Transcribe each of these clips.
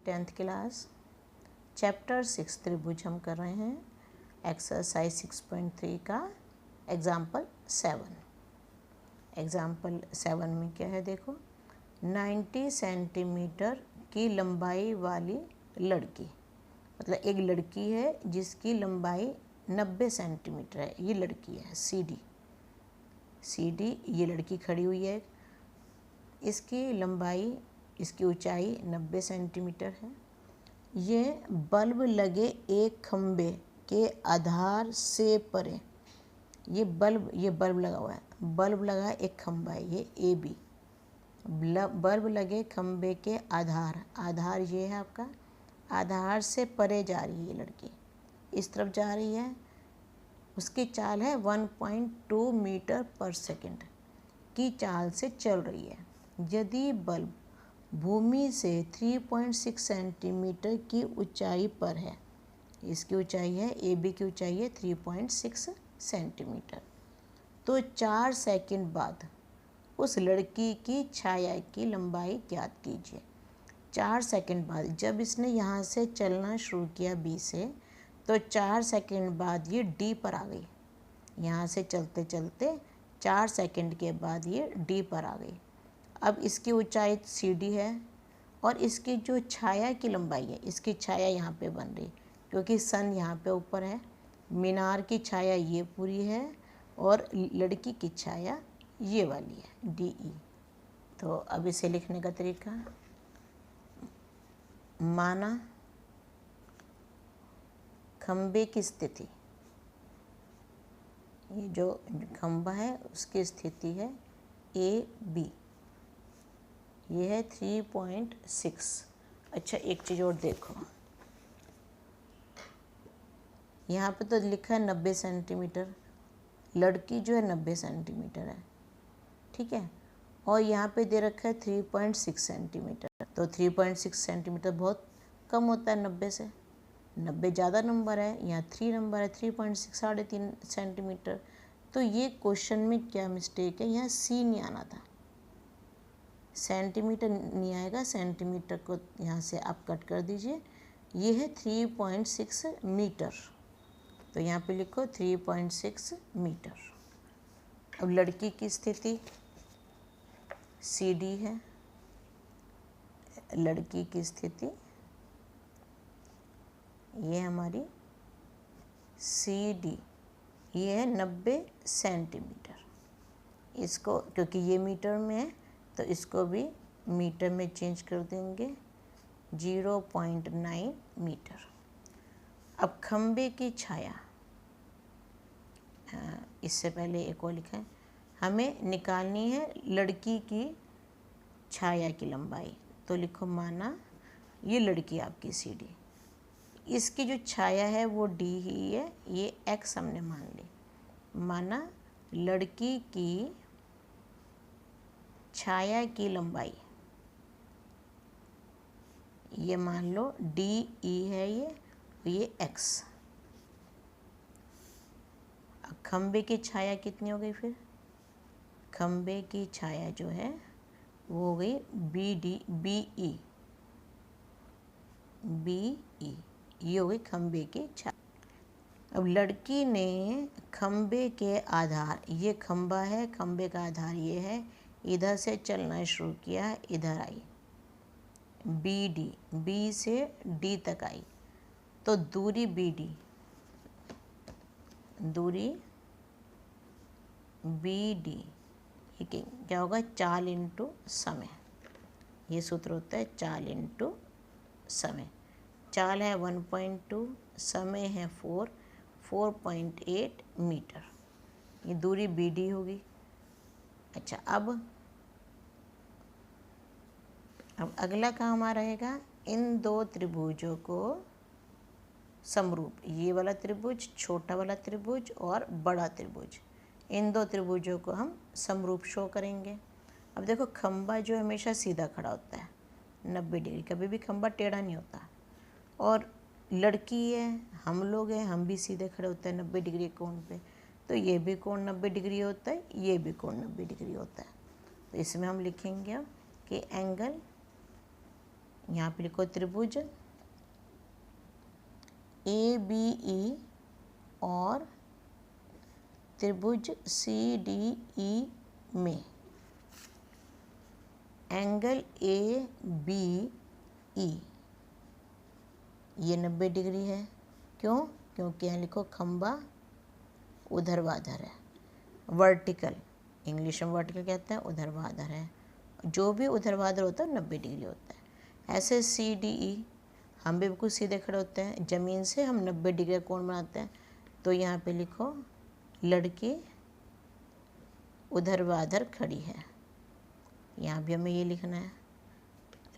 10th class chapter 6 त्रिभुज हम कर रहे हैं। एक्सरसाइज 6.3 का एग्जाम्पल 7। एग्जाम्पल 7 में क्या है देखो, 90 सेंटीमीटर की लंबाई वाली लड़की, मतलब एक लड़की है जिसकी लंबाई 90 सेंटीमीटर है। ये लड़की है सी डी, ये लड़की खड़ी हुई है। इसकी लंबाई, इसकी ऊंचाई 90 सेंटीमीटर है। ये बल्ब लगे एक खम्भे के आधार से परे, ये बल्ब लगा हुआ है, बल्ब लगा एक खम्भा है, ये ए बी। बल्ब लगे खम्भे के आधार ये है आपका, आधार से परे जा रही है ये लड़की, इस तरफ जा रही है। उसकी चाल है 1.2 मीटर पर सेकंड की चाल से चल रही है। यदि बल्ब भूमि से 3.6 सेंटीमीटर की ऊंचाई पर है, इसकी ऊंचाई है ए बी की ऊंचाई है 3.6 सेंटीमीटर, तो 4 सेकंड बाद उस लड़की की छाया की लंबाई ज्ञात कीजिए। 4 सेकंड बाद, जब इसने यहाँ से चलना शुरू किया बी से, तो 4 सेकंड बाद ये डी पर आ गई। यहाँ से चलते चलते 4 सेकंड के बाद ये डी पर आ गई। अब इसकी ऊंचाई सी डी है और इसकी जो छाया की लंबाई है, इसकी छाया यहाँ पे बन रही क्योंकि सन यहाँ पे ऊपर है। मीनार की छाया ये पूरी है और लड़की की छाया ये वाली है डी ई। तो अब इसे लिखने का तरीका, माना खम्भे की स्थिति, ये जो खम्भा है उसकी स्थिति है ए बी, ये है 3.6। अच्छा एक चीज़ और देखो, यहाँ पे तो लिखा है 90 सेंटीमीटर, लड़की जो है 90 सेंटीमीटर है, ठीक है, और यहाँ पे दे रखा है 3.6 सेंटीमीटर। तो 3.6 सेंटीमीटर बहुत कम होता है 90 से, 90 ज़्यादा नंबर है, यहाँ 3 नंबर है, 3.6 3.5 सेंटीमीटर। तो ये क्वेश्चन में क्या मिस्टेक है, यहाँ सी नहीं आना था, सेंटीमीटर नहीं आएगा, सेंटीमीटर को यहाँ से आप कट कर दीजिए। ये है 3.6 मीटर, तो यहाँ पे लिखो 3.6 मीटर। अब लड़की की स्थिति सी डी है, लड़की की स्थिति ये हमारी सी डी, ये है 90 सेंटीमीटर। इसको क्योंकि ये मीटर में है तो इसको भी मीटर में चेंज कर देंगे, 0.9 मीटर। अब खम्भे की छाया, इससे पहले एक और लिखा है, हमें निकालनी है लड़की की छाया की लंबाई। तो लिखो माना ये लड़की आपकी सी डी, इसकी जो छाया है वो डी ही है, ये एक्स हमने मान ली। माना लड़की की छाया की लंबाई, ये मान लो डी ई है ये एक्स। खम्भे की छाया कितनी हो गई, फिर खम्भे की छाया जो है वो हो गई बी डी बी ई, ये हो गई खम्भे की छाया। अब लड़की ने खम्भे के आधार, ये खम्भा है, खम्भे का आधार ये है, इधर से चलना शुरू किया, इधर आई बी डी, बी से डी तक आई, तो दूरी बी डी, दूरी बी डी, ये क्या होगा, चाल इंटू समय। ये सूत्र होता है चाल इंटू समय। चाल है 1.2, समय है 4.8 मीटर, ये दूरी बी डी होगी। अच्छा अब अगला काम हमारा रहेगा इन दो त्रिभुजों को समरूप, ये वाला त्रिभुज, छोटा वाला त्रिभुज और बड़ा त्रिभुज, इन दो त्रिभुजों को हम समरूप शो करेंगे। अब देखो खम्भा जो हमेशा सीधा खड़ा होता है 90 डिग्री, कभी भी खम्भा टेढ़ा नहीं होता, और लड़की है, हम लोग हैं, हम भी सीधे खड़े होते हैं 90 डिग्री कोण पे, तो ये भी कोण 90 डिग्री होता है, ये भी कोण 90 डिग्री होता है। तो इसमें हम लिखेंगे अब कि एंगल, यहाँ पे लिखो त्रिभुज ABE और त्रिभुज CDE में एंगल ABE ये 90 डिग्री है। क्यों? क्योंकि यहाँ लिखो खंबा ऊर्ध्वाधर है, वर्टिकल, इंग्लिश में वर्टिकल कहते हैं, ऊर्ध्वाधर है। जो भी ऊर्ध्वाधर होता है 90 डिग्री होता है। ऐसे CDE हम भी बिल्कुल सीधे खड़े होते हैं, ज़मीन से हम 90 डिग्री का कोण बनाते हैं। तो यहाँ पे लिखो लड़की ऊर्ध्वाधर खड़ी है, यहाँ भी हमें ये लिखना है,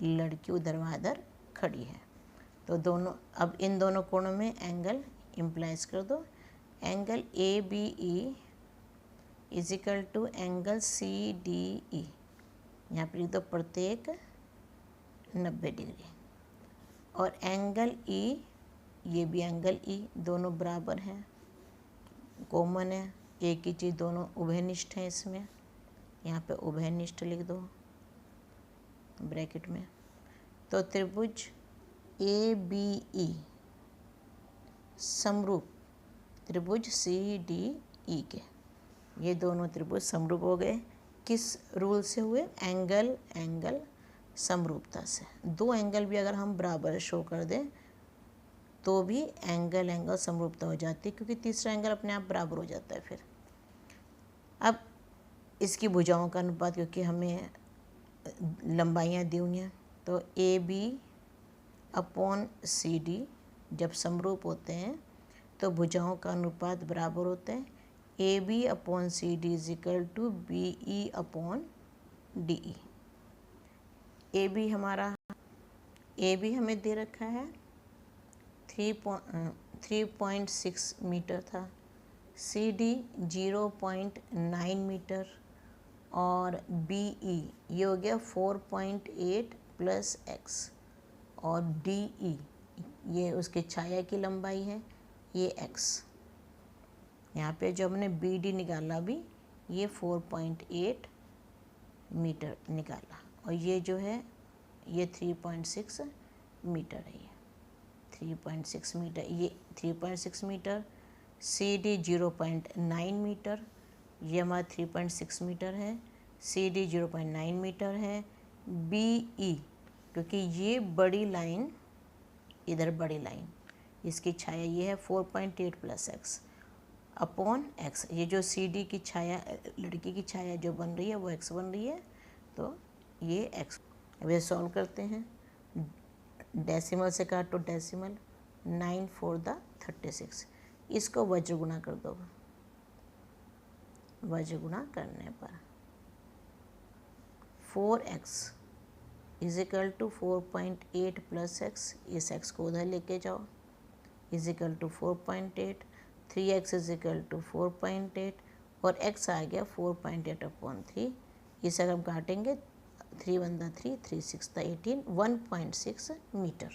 लड़की ऊर्ध्वाधर खड़ी है। तो दोनों, अब इन दोनों कोणों में एंगल इम्प्लाइज कर दो। Angle ABE is equal to angle CDE, यहाँ पर लिख दो प्रत्येक 90 डिग्री। और एंगल E, ये भी एंगल E, दोनों बराबर हैं, कॉमन है, एक ही चीज़, दोनों उभयनिष्ठ हैं। इसमें यहाँ पे उभयनिष्ठ लिख दो ब्रैकेट में। तो त्रिभुज ABE समरूप त्रिभुज CDE के, ये दोनों त्रिभुज समरूप हो गए। किस रूल से हुए? एंगल समरूपता से। दो एंगल भी अगर हम बराबर शो कर दें तो भी एंगल समरूपता हो जाती है, क्योंकि तीसरा एंगल अपने आप बराबर हो जाता है फिर। अब इसकी भुजाओं का अनुपात, क्योंकि हमें लंबाइयाँ दी हुई हैं, तो AB अपॉन CD जब समरूप होते हैं तो भुजाओं का अनुपात बराबर होते हैं। AB upon CD is equal to BE upon DE। AB हमें दे रखा है 3.6 मीटर था, CD 0.9 मीटर और BE ये हो गया 4.8 प्लस x, और DE ये उसके छाया की लंबाई है, ये x। यहाँ पे जो हमने BD निकाला भी, ये 4.8 मीटर निकाला, और ये जो है ये 3.6 मीटर है। ये 3.6 मीटर, ये 3.6 मीटर, CD 0.9 मीटर, ये हमारा 3.6 मीटर है, CD 0.9 मीटर है। BE क्योंकि ये बड़ी लाइन, इधर बड़ी लाइन, इसकी छाया ये है 4.8 प्लस x अपॉन x। ये जो CD की छाया, लड़की की छाया जो बन रही है वो x बन रही है, तो ये x। अब ये सॉल्व करते हैं, डेसिमल से काटो डेसिमल, 9 4 36, इसको वज्र गुणा कर दो। वज्र गुणा करने पर 4x is equal to 4.8 plus x, इस x को उधर लेके जाओ, is equal to 4.8, 3x is equal to 4.8, और x आ गया 4.8 अपॉन 3। इसे अगर हम काटेंगे 3 1 3, 3 6 18, 1.6 मीटर।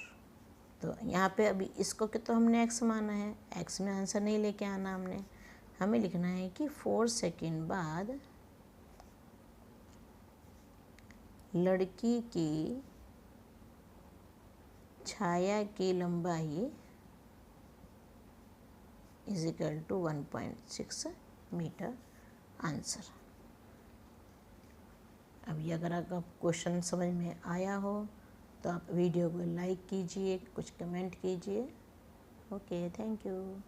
तो यहाँ पे अभी इसको तो हमने x माना है, x में आंसर नहीं लेके आना हमने, हमें लिखना है कि 4 सेकेंड बाद लड़की की छाया की लंबाई is equal to 1.6 metre answer. अभी अगर आपका क्वेश्चन समझ में आया हो तो आप वीडियो को लाइक कीजिए, कुछ कमेंट कीजिए। Okay, thank you.